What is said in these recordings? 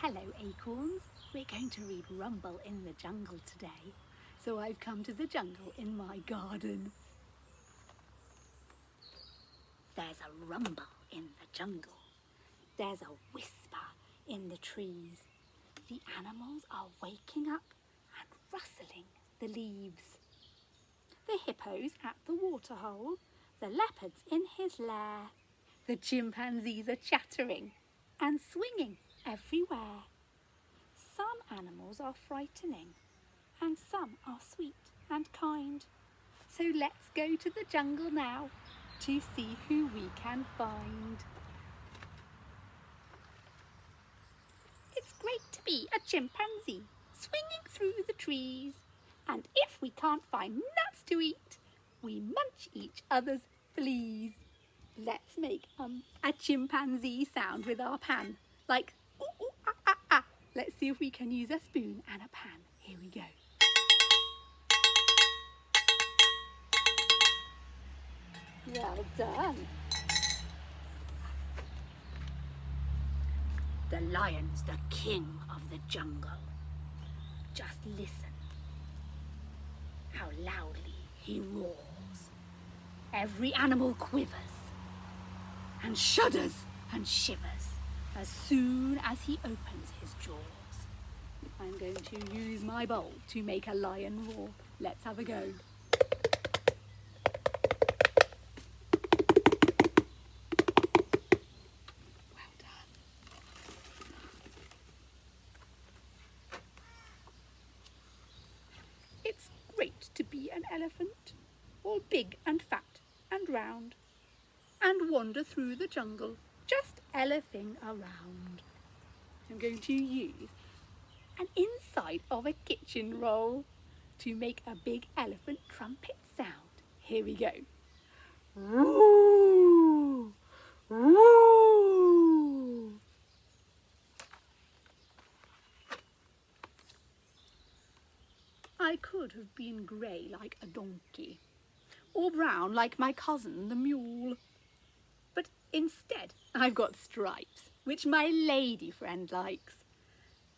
Hello acorns, we're going to read Rumble in the Jungle today, so I've come to the jungle in my garden. There's a rumble in the jungle. There's a whisper in the trees. The animals are waking up and rustling the leaves. The hippo's at the waterhole, the leopard's in his lair. The chimpanzees are chattering and swinging everywhere. Some animals are frightening and some are sweet and kind. So let's go to the jungle now to see who we can find. It's great to be a chimpanzee swinging through the trees. And if we can't find nuts to eat, we munch each other's fleas. Let's make a chimpanzee sound with our pan, like ooh, ooh, ah, ah, ah. Let's see if we can use a spoon and a pan. Here we go. Well done. The lion's the king of the jungle. Just listen how loudly he roars. Every animal quivers and shudders and shivers as soon as he opens his jaws. I'm going to use my bowl to make a lion roar. Let's have a go. Well done. It's great to be an elephant, all big and fat and round, and wander through the jungle, just elephing around. I'm going to use an inside of a kitchen roll to make a big elephant trumpet sound. Here we go. Woo! Woo! I could have been grey like a donkey, or brown like my cousin the mule. But instead I've got stripes, which my lady friend likes,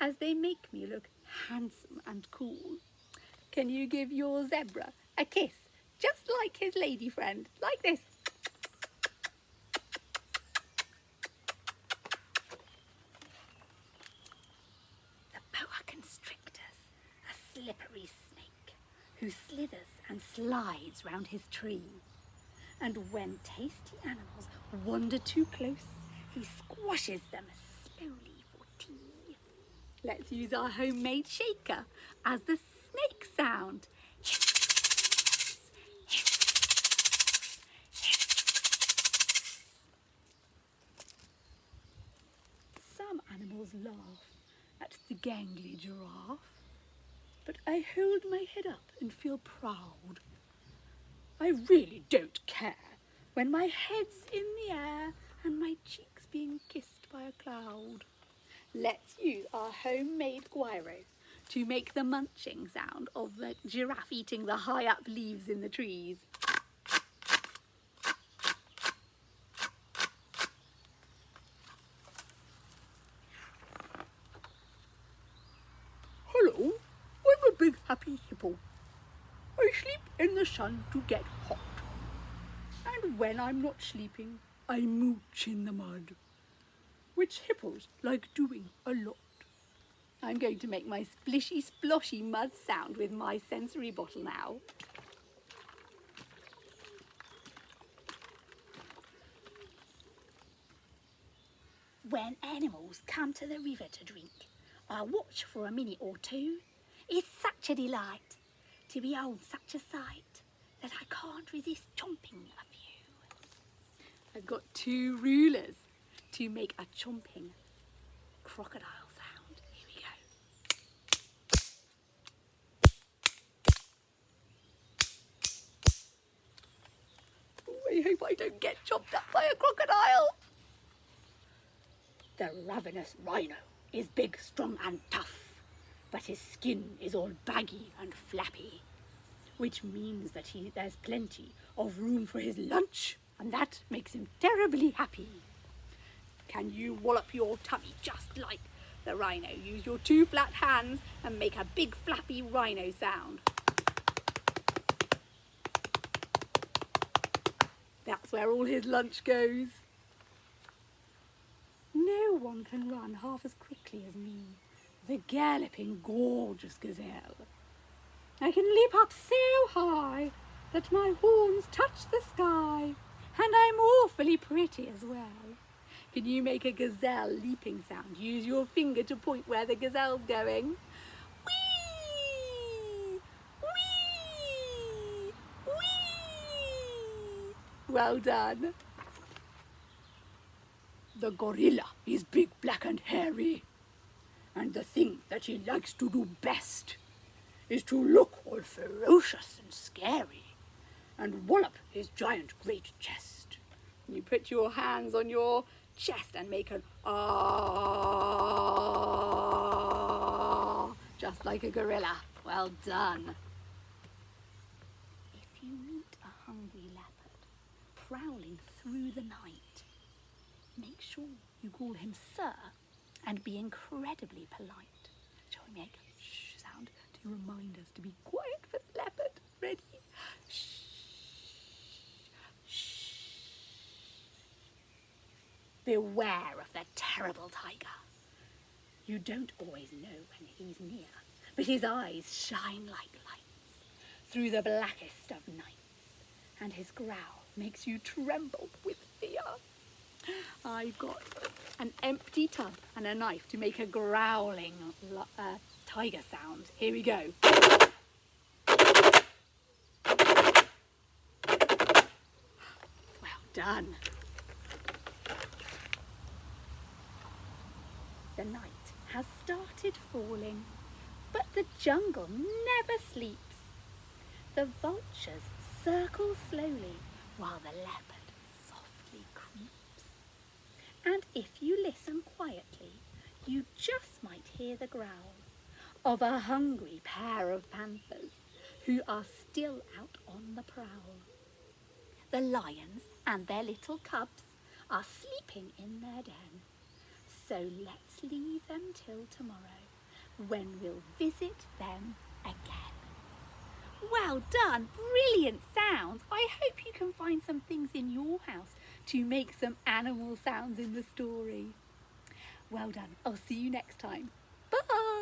as they make me look handsome and cool. Can you give your zebra a kiss, just like his lady friend, like this? The boa constrictor's a slippery snake who slithers and slides round his tree. And when tasty animals wander too close, he squashes them slowly for tea. Let's use our homemade shaker as the snake sound. Some animals laugh at the gangly giraffe, but I hold my head up and feel proud. I really don't care when my head's in the air and my cheeks being kissed by a cloud. Let's use our homemade guiro to make the munching sound of the giraffe eating the high up leaves in the trees. Hello, I'm a big happy hippo. I sleep in the sun to get hot. And when I'm not sleeping, I mooch in the mud, which hippos like doing a lot. I'm going to make my splishy sploshy mud sound with my sensory bottle now. When animals come to the river to drink, I watch for a minute or two. It's such a delight to behold such a sight that I can't resist chomping a few. I've got 2 rulers to make a chomping crocodile sound. Here we go. Oh, I hope I don't get chopped up by a crocodile. The ravenous rhino is big, strong and tough, but his skin is all baggy and flappy, which means that there's plenty of room for his lunch, and that makes him terribly happy. Can you wallop your tummy just like the rhino. Use your 2 flat hands and make a big flappy rhino sound. That's where all his lunch goes. No one can run half as quickly as me, the galloping, gorgeous gazelle. I can leap up so high that my horns touch the sky, and I'm awfully pretty as well. Can you make a gazelle leaping sound? Use your finger to point where the gazelle's going. Whee! Whee! Whee! Well done. The gorilla is big, black and hairy, and the thing that he likes to do best is to look all ferocious and scary and wallop his giant great chest. You put your hands on your chest and make an ah, just like a gorilla. Well done. If you meet a hungry leopard prowling through the night, make sure you call him sir and be incredibly polite. Shall we make a shh sound to remind us to be quiet for the leopard? Ready? Shh. Beware of the terrible tiger. You don't always know when he's near, but his eyes shine like lights through the blackest of nights, and his growl makes you tremble with fear. I've got an empty tub and a knife to make a growling tiger sound. Here we go. Well done. The night has started falling, but the jungle never sleeps. The vultures circle slowly while the leopard softly creeps. And if you listen quietly, you just might hear the growl of a hungry pair of panthers who are still out on the prowl. The lions and their little cubs are sleeping in their den. So let's leave them till tomorrow, when we'll visit them again. Well done, brilliant sounds. I hope you can find some things in your house to make some animal sounds in the story. Well done, I'll see you next time. Bye.